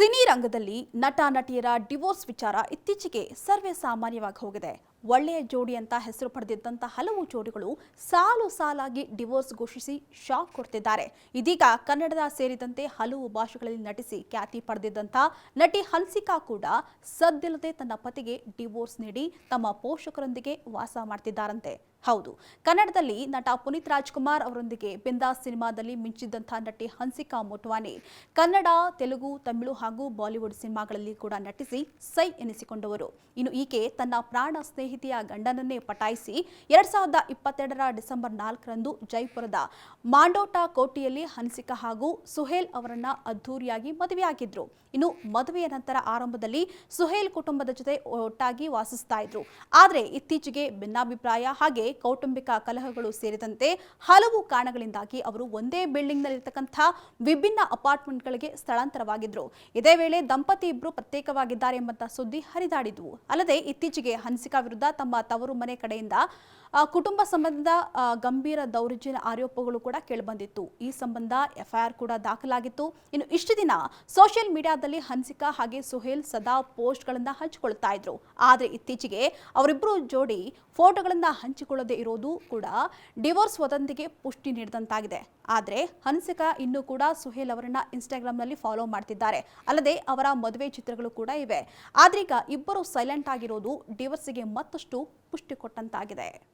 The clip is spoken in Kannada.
ಸಿನಿ ರಂಗದಲ್ಲಿ ನಟ ನಟಿಯರ ಡಿವೋರ್ಸ್ ವಿಚಾರ ಇತ್ತೀಚೆಗೆ ಸರ್ವೇ ಸಾಮಾನ್ಯವಾಗಿ ಹೋಗಿದೆ. ಒಳ್ಳೆಯ ಜೋಡಿ ಅಂತ ಹೆಸರು ಪಡೆದಿದ್ದಂಥ ಹಲವು ಜೋಡಿಗಳು ಸಾಲು ಸಾಲಾಗಿ ಡಿವೋರ್ಸ್ ಘೋಷಿಸಿ ಶಾಕ್ ಕೊಡ್ತಿದ್ದಾರೆ. ಇದೀಗ ಕನ್ನಡದ ಸೇರಿದಂತೆ ಹಲವು ಭಾಷೆಗಳಲ್ಲಿ ನಟಿಸಿ ಖ್ಯಾತಿ ಪಡೆದಿದ್ದಂಥ ನಟಿ ಹನ್ಸಿಕಾ ಕೂಡ ಸದ್ದಿಲ್ಲದೆ ತನ್ನ ಪತಿಗೆ ಡಿವೋರ್ಸ್ ನೀಡಿ ತಮ್ಮ ಪೋಷಕರೊಂದಿಗೆ ವಾಸ ಮಾಡ್ತಿದ್ದಾರಂತೆ. ಹೌದು, ಕನ್ನಡದಲ್ಲಿ ನಟ ಪುನೀತ್ ರಾಜ್ಕುಮಾರ್ ಅವರೊಂದಿಗೆ ಬಿಂದಾಸ್ ಸಿನಿಮಾದಲ್ಲಿ ಮಿಂಚಿದ್ದಂಥ ನಟಿ ಹನ್ಸಿಕಾ ಮೋಟ್ವಾನಿ ಕನ್ನಡ, ತೆಲುಗು, ತಮಿಳು ಹಾಗೂ ಬಾಲಿವುಡ್ ಸಿನಿಮಾಗಳಲ್ಲಿ ಕೂಡ ನಟಿಸಿ ಸೈ ಎನಿಸಿಕೊಂಡವರು. ಇನ್ನು ಈಕೆ ತನ್ನ ಪ್ರಾಣ ಸ್ನೇಹಿತೆಯ ಗಂಡನನ್ನೇ ಪಟಾಯಿಸಿ 2022ರ ಡಿಸೆಂಬರ್ 4ರಂದು ಜೈಪುರದ ಮಾಂಡೋಟಾ ಕೋಟೆಯಲ್ಲಿ ಹನ್ಸಿಕಾ ಹಾಗೂ ಸುಹೇಲ್ ಅವರನ್ನ ಅದ್ದೂರಿಯಾಗಿ ಮದುವೆಯಾಗಿದ್ರು. ಇನ್ನು ಮದುವೆಯ ನಂತರ ಆರಂಭದಲ್ಲಿ ಸುಹೇಲ್ ಕುಟುಂಬದ ಜೊತೆ ಒಟ್ಟಾಗಿ ವಾಸಿಸ್ತಾ ಇದ್ರು. ಆದರೆ ಇತ್ತೀಚೆಗೆ ಭಿನ್ನಾಭಿಪ್ರಾಯ ಹಾಗೆ ಕೌಟುಂಬಿಕ ಕಲಹಗಳು ಸೇರಿದಂತೆ ಹಲವು ಕಾರಣಗಳಿಂದಾಗಿ ಅವರು ಒಂದೇ ಬಿಲ್ಡಿಂಗ್ ನಲ್ಲಿರತಕ್ಕಂಥ ವಿಭಿನ್ನ ಅಪಾರ್ಟ್ಮೆಂಟ್ಗಳಿಗೆ ಸ್ಥಳಾಂತರವಾಗಿದ್ರು. ಇದೇ ವೇಳೆ ದಂಪತಿ ಇಬ್ಬರು ಪ್ರತ್ಯೇಕವಾಗಿದ್ದಾರೆ ಎಂಬಂತ ಸುದ್ದಿ ಹರಿದಾಡಿದ್ವು. ಅಲ್ಲದೆ ಇತ್ತೀಚೆಗೆ ಹನ್ಸಿಕಾ ವಿರುದ್ಧ ತಮ್ಮ ತವರು ಮನೆ ಕಡೆಯಿಂದ ಕುಟುಂಬ ಸಂಬಂಧ ಗಂಭೀರ ದೌರ್ಜನ್ಯ ಆರೋಪಗಳು ಕೂಡ ಕೇಳಿಬಂದಿತ್ತು. ಈ ಸಂಬಂಧ ಎಫ್ಐಆರ್ ಕೂಡ ದಾಖಲಾಗಿತ್ತು. ಇನ್ನು ಇಷ್ಟು ದಿನ ಸೋಷಿಯಲ್ ಮೀಡಿಯಾದಲ್ಲಿ ಹನ್ಸಿಕಾ ಹಾಗೆ ಸುಹೇಲ್ ಸದಾ ಪೋಸ್ಟ್ಗಳನ್ನ ಹಂಚಿಕೊಳ್ತಾ ಇದ್ರು. ಆದರೆ ಇತ್ತೀಚೆಗೆ ಅವರಿಬ್ಬರು ಜೋಡಿ ಫೋಟೋಗಳನ್ನ ಹಂಚಿಕೊಳ್ಳದೆ ಇರೋದು ಕೂಡ ಡಿವೋರ್ಸ್ ವದಂತಿಗೆ ಪುಷ್ಟಿ ನೀಡಿದಂತಾಗಿದೆ. ಆದರೆ ಹನ್ಸಿಕಾ ಇನ್ನೂ ಕೂಡ ಸುಹೇಲ್ ಅವರನ್ನ ಇನ್ಸ್ಟಾಗ್ರಾಮ್ನಲ್ಲಿ ಫಾಲೋ ಮಾಡ್ತಿದ್ದಾರೆ. ಅಲ್ಲದೆ ಅವರ ಮದುವೆ ಚಿತ್ರಗಳು ಕೂಡ ಇವೆ. ಆದ್ರೀಗ ಇಬ್ಬರು ಸೈಲೆಂಟ್ ಆಗಿರೋದು ಡಿವೋರ್ಸ್ಗೆ ಮತ್ತಷ್ಟು ಪುಷ್ಟಿ ಕೊಟ್ಟಂತಾಗಿದೆ.